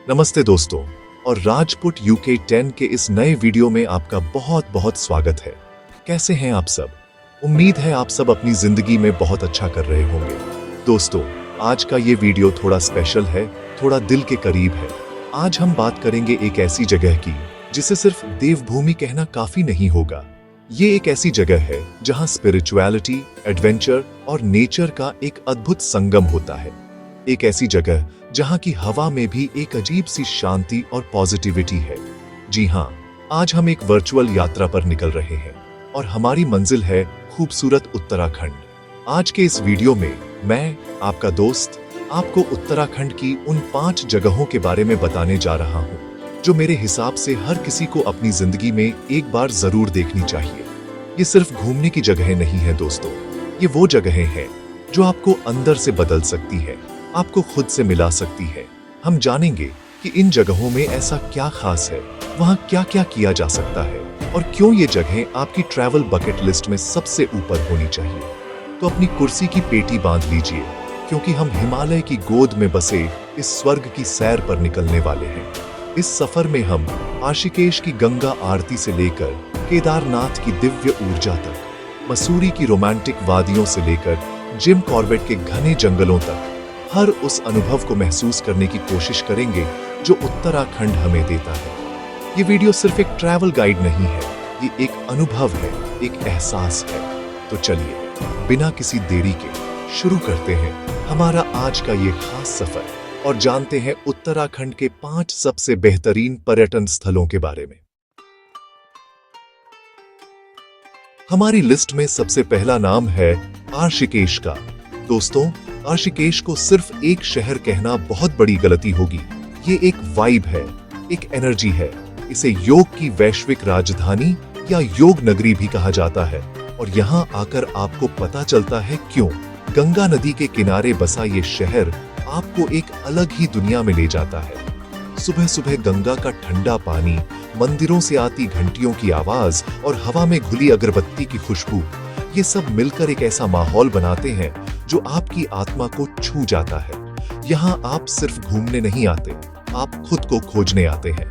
नमस्ते दोस्तों, और राजपुट यूके 10 के इस नए वीडियो में आपका बहुत बहुत स्वागत है। कैसे हैं आप सब? उम्मीद है आप सब अपनी जिंदगी में बहुत अच्छा कर रहे होंगे। दोस्तों, आज का ये वीडियो थोड़ा स्पेशल है, थोड़ा दिल के करीब है। आज हम बात करेंगे एक ऐसी जगह की जिसे सिर्फ देवभूमि कहना काफी नहीं होगा। ये एक ऐसी जगह है जहां स्पिरिचुअलिटी, एडवेंचर और नेचर का एक अद्भुत संगम होता है। एक ऐसी जगह जहां की हवा में भी एक अजीब सी शांति और पॉजिटिविटी है। जी हां, आज हम एक वर्चुअल यात्रा पर निकल रहे हैं और हमारी मंजिल है खूबसूरत उत्तराखंड। आज के इस वीडियो में मैं, आपका दोस्त, आपको उत्तराखंड की उन 5 जगहों के बारे में बताने जा रहा हूं जो मेरे हिसाब से हर किसी को अपनी जिंदगी में एक बार जरूर देखनी चाहिए। ये सिर्फ घूमने की जगहें नहीं है दोस्तों, ये वो जगहें हैं जो आपको अंदर से बदल सकती है, आपको खुद से मिला सकती है। हम जानेंगे कि इन जगहों में ऐसा क्या खास है, वहां क्या क्या किया जा सकता है और क्यों ये जगहें आपकी ट्रैवल बकेट लिस्ट में सबसे ऊपर होनी चाहिए। तो अपनी कुर्सी की पेटी बांध लीजिए, क्योंकि हम हिमालय की गोद में बसे इस स्वर्ग की सैर पर निकलने वाले हैं। इस सफर में हम ऋषिकेश की गंगा आरती से लेकर केदारनाथ की दिव्य ऊर्जा तक, मसूरी की रोमांटिक वादियों से लेकर जिम कॉर्बेट के घने जंगलों तक हर उस अनुभव को महसूस करने की कोशिश करेंगे जो उत्तराखंड हमें देता है। ये वीडियो सिर्फ एक ट्रैवल गाइड नहीं है, ये एक अनुभव है, एक एहसास है। तो चलिए बिना किसी देरी के शुरू करते हैं हमारा आज का ये खास सफर और जानते हैं उत्तराखंड के 5 सबसे बेहतरीन पर्यटन स्थलों के बारे में। हमारी लिस्ट में सबसे पहला नाम है ऋषिकेश का। दोस्तों, ऋषिकेश को सिर्फ एक शहर कहना बहुत बड़ी गलती होगी। ये एक वाइब है, एक एनर्जी है। इसे योग की वैश्विक राजधानी या योग नगरी भी कहा जाता है। और यहाँ आकर आपको पता चलता है क्यों। गंगा नदी के किनारे बसा ये शहर आपको एक अलग ही दुनिया में ले जाता है। सुबह सुबह गंगा का ठंडा पानी, मंदिरों से आती घंटियों की आवाज और हवा में घुली अगरबत्ती की खुशबू, ये सब मिलकर एक ऐसा माहौल बनाते हैं जो आपकी आत्मा को छू जाता है। यहाँ आप सिर्फ घूमने नहीं आते, आप खुद को खोजने आते हैं।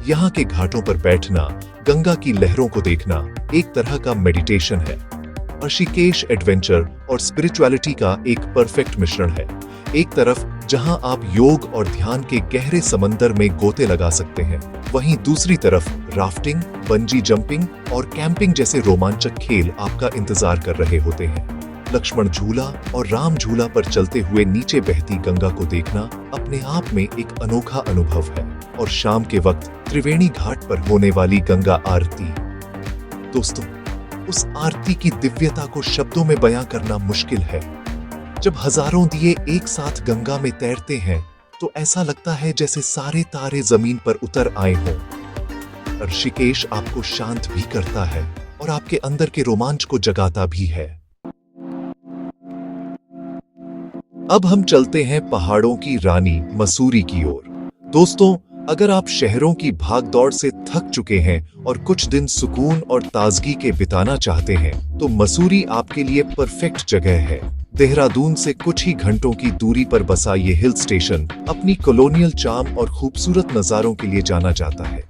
यहाँ के घाटों पर बैठना, गंगा की लहरों को देखना एक तरह का मेडिटेशन है। ऋषिकेश एडवेंचर और स्पिरिचुअलिटी का एक परफेक्ट मिश्रण है। एक तरफ जहां आप योग और ध्यान के गहरे समंदर में गोते लगा सकते हैं, वहीं दूसरी तरफ राफ्टिंग, बंजी जंपिंग और कैंपिंग जैसे रोमांचक खेल आपका इंतजार कर रहे होते हैं। लक्ष्मण झूला और राम झूला पर चलते हुए नीचे बहती गंगा को देखना अपने आप में एक अनोखा अनुभव है। और शाम के वक्त त्रिवेणी घाट पर होने वाली गंगा आरती, दोस्तों, उस आरती की दिव्यता को शब्दों में बयां करना मुश्किल है। जब हजारों दिए एक साथ गंगा में तैरते हैं तो ऐसा लगता है जैसे सारे तारे जमीन पर उतर आए हों। ऋषिकेश आपको शांत भी करता है और आपके अंदर के रोमांच को जगाता भी है। अब हम चलते हैं पहाड़ों की रानी मसूरी की ओर। दोस्तों, अगर आप शहरों की भागदौड़ से थक चुके हैं और कुछ दिन सुकून और ताजगी के बिताना चाहते हैं, तो मसूरी आपके लिए परफेक्ट जगह है। देहरादून से कुछ ही घंटों की दूरी पर बसा ये हिल स्टेशन अपनी कॉलोनियल चार्म और खूबसूरत नजारों के लिए जाना जाता है।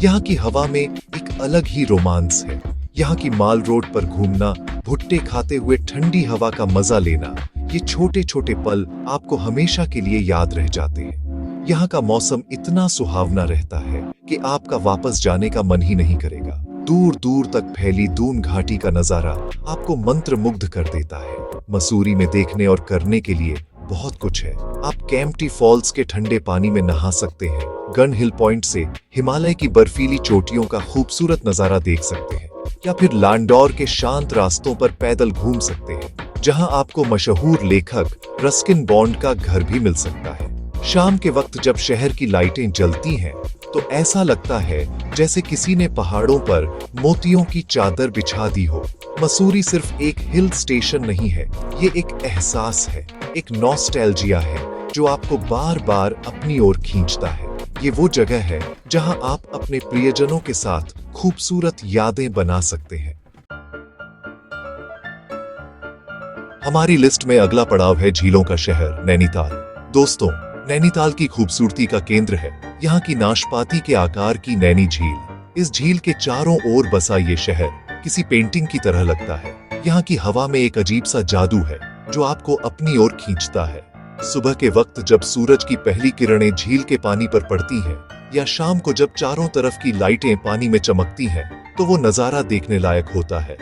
यहाँ की हवा में एक अलग ही रोमांस है। यहाँ की माल रोड पर घूमना, भुट्टे खाते हुए ठंडी हवा का मजा लेना, ये छोटे छोटे पल आपको हमेशा के लिए याद रह जाते हैं। यहाँ का मौसम इतना सुहावना रहता है कि आपका वापस जाने का मन ही नहीं करेगा। दूर दूर तक फैली दून घाटी का नजारा आपको मंत्रमुग्ध कर देता है। मसूरी में देखने और करने के लिए बहुत कुछ है। आप कैंपटी फॉल्स के ठंडे पानी में नहा सकते हैं, गन हिल पॉइंट से हिमालय की बर्फीली चोटियों का खूबसूरत नजारा देख सकते हैं, या फिर लांडौर के शांत रास्तों पर पैदल घूम सकते हैं, जहां आपको मशहूर लेखक रस्किन बॉन्ड का घर भी मिल सकता है। शाम के वक्त जब शहर की लाइटें जलती हैं तो ऐसा लगता है जैसे किसी ने पहाड़ों पर मोतियों की चादर बिछा दी हो। मसूरी सिर्फ एक हिल स्टेशन नहीं है, ये एक एहसास है, एक नॉस्टैल्जिया है जो आपको बार बार अपनी ओर खींचता है। ये वो जगह है जहां आप अपने प्रियजनों के साथ खूबसूरत यादें बना सकते हैं। हमारी लिस्ट में अगला पड़ाव है झीलों का शहर नैनीताल। दोस्तों, नैनीताल की खूबसूरती का केंद्र है यहाँ की नाशपाती के आकार की नैनी झील। इस झील के चारों ओर बसा ये शहर किसी पेंटिंग की तरह लगता है। यहाँ की हवा में एक अजीब सा जादू है जो आपको अपनी ओर खींचता है। सुबह के वक्त जब सूरज की पहली किरणें झील के पानी पर पड़ती हैं, या शाम को जब चारों तरफ की लाइटें पानी में चमकती हैं, तो वो नजारा देखने लायक होता है।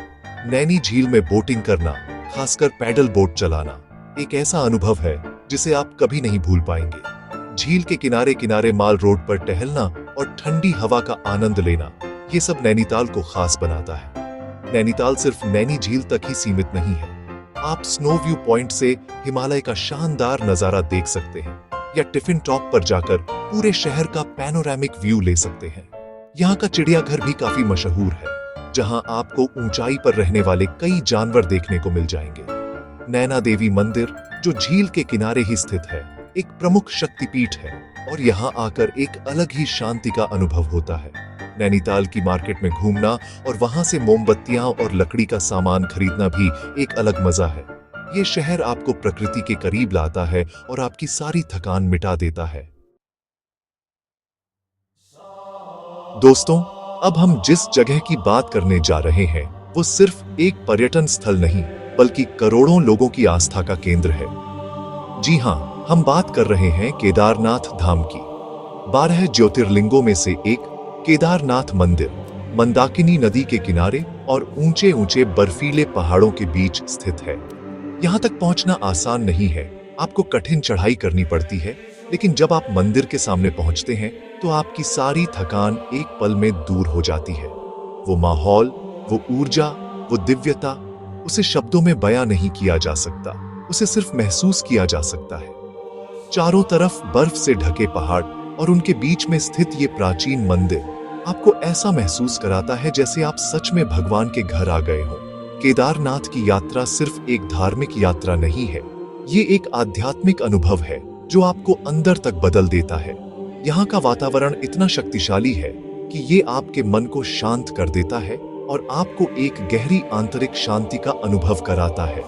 नैनी झील में बोटिंग करना, खासकर पैडल बोट चलाना, एक ऐसा अनुभव है जिसे आप कभी नहीं भूल पाएंगे। झील के किनारे किनारे माल रोड पर टहलना और ठंडी हवा का आनंद लेना, ये सब नैनीताल को खास बनाता है। नैनीताल सिर्फ नैनी झील तक ही सीमित नहीं है। आप स्नो व्यू पॉइंट से हिमालय का शानदार नजारा देख सकते हैं, या टिफिन टॉप पर जाकर पूरे शहर का पैनोरामिक व्यू ले सकते हैं। यहाँ का चिड़ियाघर भी काफी मशहूर है, जहाँ आपको ऊंचाई पर रहने वाले कई जानवर देखने को मिल जाएंगे। नैना देवी मंदिर, जो झील के किनारे ही स्थित है, एक प्रमुख शक्तिपीठ है और यहाँ आकर एक अलग ही शांति का अनुभव होता है। नैनीताल की मार्केट में घूमना और वहां से मोमबत्तियां और लकड़ी का सामान खरीदना भी एक अलग मजा है। ये शहर आपको प्रकृति के करीब लाता है और आपकी सारी थकान मिटा देता है। दोस्तों, अब हम जिस जगह की बात करने जा रहे हैं वो सिर्फ एक पर्यटन स्थल नहीं, बल्कि करोड़ों लोगों की आस्था का केंद्र है। जी हाँ, हम बात कर रहे हैं केदारनाथ धाम की। 12 ज्योतिर्लिंगों में से एक केदारनाथ मंदिर मंदाकिनी नदी के किनारे और ऊंचे ऊंचे बर्फीले पहाड़ों के बीच स्थित है। यहाँ तक पहुंचना आसान नहीं है, आपको कठिन चढ़ाई करनी पड़ती है, लेकिन जब आप मंदिर के सामने पहुंचते हैं तो आपकी सारी थकान एक पल में दूर हो जाती है। वो माहौल, वो ऊर्जा, वो दिव्यता, उसे शब्दों में बयां नहीं किया जा सकता, उसे सिर्फ महसूस किया जा सकता है। चारों तरफ बर्फ से ढके पहाड़ और उनके बीच में स्थित ये प्राचीन मंदिर आपको ऐसा महसूस कराता है जैसे आप सच में भगवान के घर आ गए हो। केदारनाथ की यात्रा सिर्फ एक धार्मिक यात्रा नहीं है, ये एक आध्यात्मिक अनुभव है जो आपको अंदर तक बदल देता है। यहाँ का वातावरण इतना शक्तिशाली है कि ये आपके मन को शांत कर देता है और आपको एक गहरी आंतरिक शांति का अनुभव कराता है।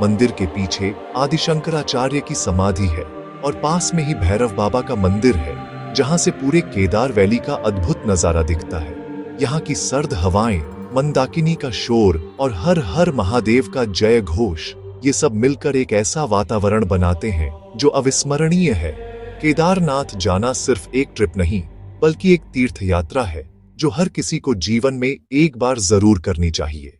मंदिर के पीछे आदि शंकराचार्य की समाधि है और पास में ही भैरव बाबा का मंदिर है, जहां से पूरे केदार वैली का अद्भुत नजारा दिखता है। यहाँ की सर्द हवाएं, मंदाकिनी का शोर और हर हर महादेव का जय घोष, ये सब मिलकर एक ऐसा वातावरण बनाते हैं जो अविस्मरणीय है। केदारनाथ जाना सिर्फ एक ट्रिप नहीं, बल्कि एक तीर्थ यात्रा है जो हर किसी को जीवन में एक बार जरूर करनी चाहिए।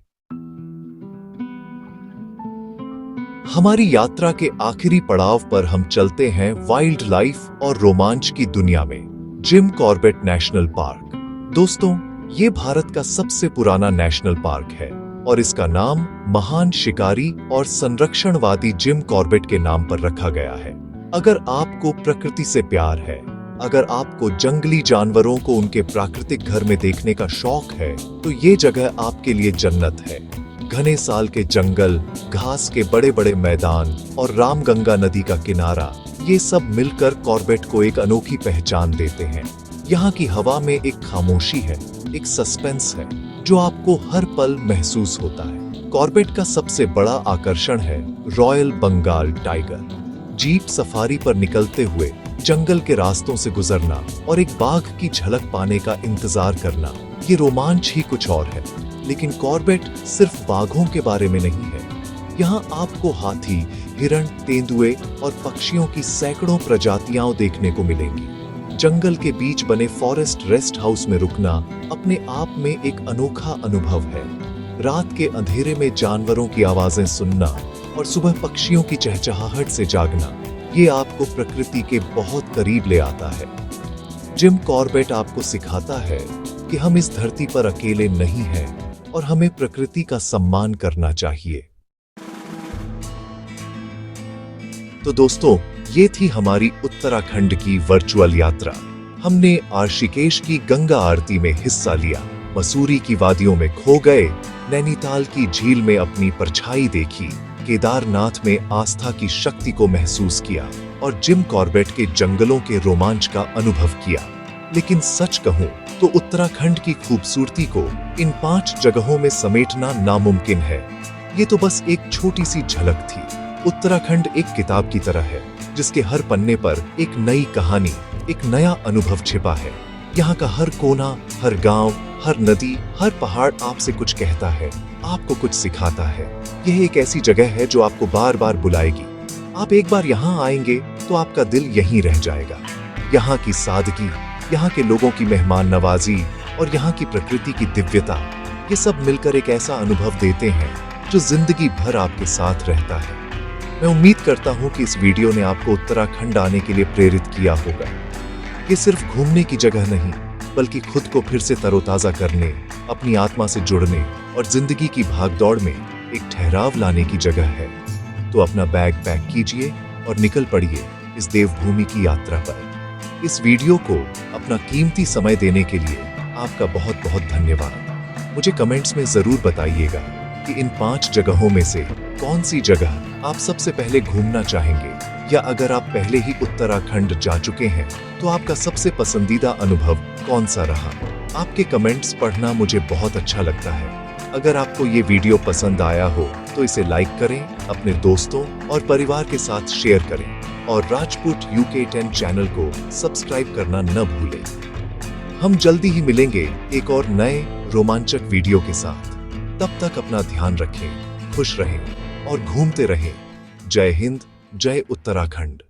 हमारी यात्रा के आखिरी पड़ाव पर हम चलते हैं वाइल्ड लाइफ और रोमांच की दुनिया में, जिम कॉर्बेट नेशनल पार्क। दोस्तों, ये भारत का सबसे पुराना नेशनल पार्क है और इसका नाम महान शिकारी और संरक्षणवादी जिम कॉर्बेट के नाम पर रखा गया है। अगर आपको प्रकृति से प्यार है, अगर आपको जंगली जानवरों को उनके प्राकृतिक घर में देखने का शौक है, तो ये जगह आपके लिए जन्नत है। घने साल के जंगल, घास के बड़े बड़े मैदान और रामगंगा नदी का किनारा, ये सब मिलकर कॉर्बेट को एक अनोखी पहचान देते हैं। यहाँ की हवा में एक खामोशी है, एक सस्पेंस है जो आपको हर पल महसूस होता है। कॉर्बेट का सबसे बड़ा आकर्षण है royal Bengal tiger. Jeep safari पर निकलते हुए जंगल के रास्तों से गुजरना और एक बाघ की झलक पाने का इंतजार करना, ये रोमांच ही कुछ और है। लेकिन कॉर्बेट सिर्फ बाघों के बारे में नहीं है। यहाँ आपको हाथी, हिरण, तेंदुए और पक्षियों की सैकड़ों प्रजातियां देखने को मिलेंगी। जंगल के बीच बने फॉरेस्ट रेस्ट हाउस में रुकना अपने आप में एक अनोखा अनुभव है। रात के अंधेरे में जानवरों की आवाजें सुनना और सुबह पक्षियों की चहचहाहट से जागना, ये आपको प्रकृति के बहुत करीब ले आता है। जिम कॉर्बेट आपको सिखाता है कि हम इस धरती पर अकेले नहीं हैं और हमें प्रकृति का सम्मान करना चाहिए। तो दोस्तों, ये थी हमारी उत्तराखंड की वर्चुअल यात्रा। हमने ऋषिकेश की गंगा आरती में हिस्सा लिया, मसूरी की वादियों में खो गए, नैनीताल की झील में अपनी परछाई देखी, केदारनाथ में आस्था की शक्ति को महसूस किया और जिम कॉर्बेट के जंगलों के रोमांच का अनुभव किया। लेकिन सच कहूं तो उत्तराखंड की खूबसूरती को इन 5 जगहों में समेटना नामुमकिन है। ये तो बस एक छोटी सी झलक थी। उत्तराखंड एक किताब की तरह है जिसके हर पन्ने पर एक नई कहानी, एक नया अनुभव छिपा है। यहाँ का हर कोना, हर गांव, हर नदी, हर पहाड़ आपसे कुछ कहता है, आपको कुछ सिखाता है। यह एक ऐसी जगह है जो आपको बार बार बुलाएगी। आप एक बार यहाँ आएंगे तो आपका दिल यहीं रह जाएगा। यहाँ की सादगी, यहाँ के लोगों की मेहमान नवाजी और यहाँ की प्रकृति की दिव्यता, ये सब मिलकर एक ऐसा अनुभव देते हैं जो जिंदगी भर आपके साथ रहता है। मैं उम्मीद करता हूँ कि इस वीडियो ने आपको उत्तराखंड आने के लिए प्रेरित किया होगा। ये सिर्फ घूमने की जगह नहीं, बल्कि खुद को फिर से तरोताजा करने, अपनी आत्मा से जुड़ने और जिंदगी की भागदौड़ में एक ठहराव लाने की जगह है। तो अपना बैग पैक कीजिए और निकल पड़िए इस देवभूमि की यात्रा पर। इस वीडियो को अपना कीमती समय देने के लिए आपका बहुत बहुत धन्यवाद। मुझे कमेंट्स में जरूर बताइएगा कि इन 5 जगहों में से कौन सी जगह आप सबसे पहले घूमना चाहेंगे, या अगर आप पहले ही उत्तराखंड जा चुके हैं तो आपका सबसे पसंदीदा अनुभव कौन सा रहा। आपके कमेंट्स पढ़ना मुझे बहुत अच्छा लगता है। अगर आपको ये वीडियो पसंद आया हो तो इसे लाइक करें, अपने दोस्तों और परिवार के साथ शेयर करें और राजपूत UK 10 चैनल को सब्सक्राइब करना न भूलें। हम जल्दी ही मिलेंगे एक और नए रोमांचक वीडियो के साथ। तब तक अपना ध्यान रखें, खुश रहें और घूमते रहें। जय हिंद, जय उत्तराखंड।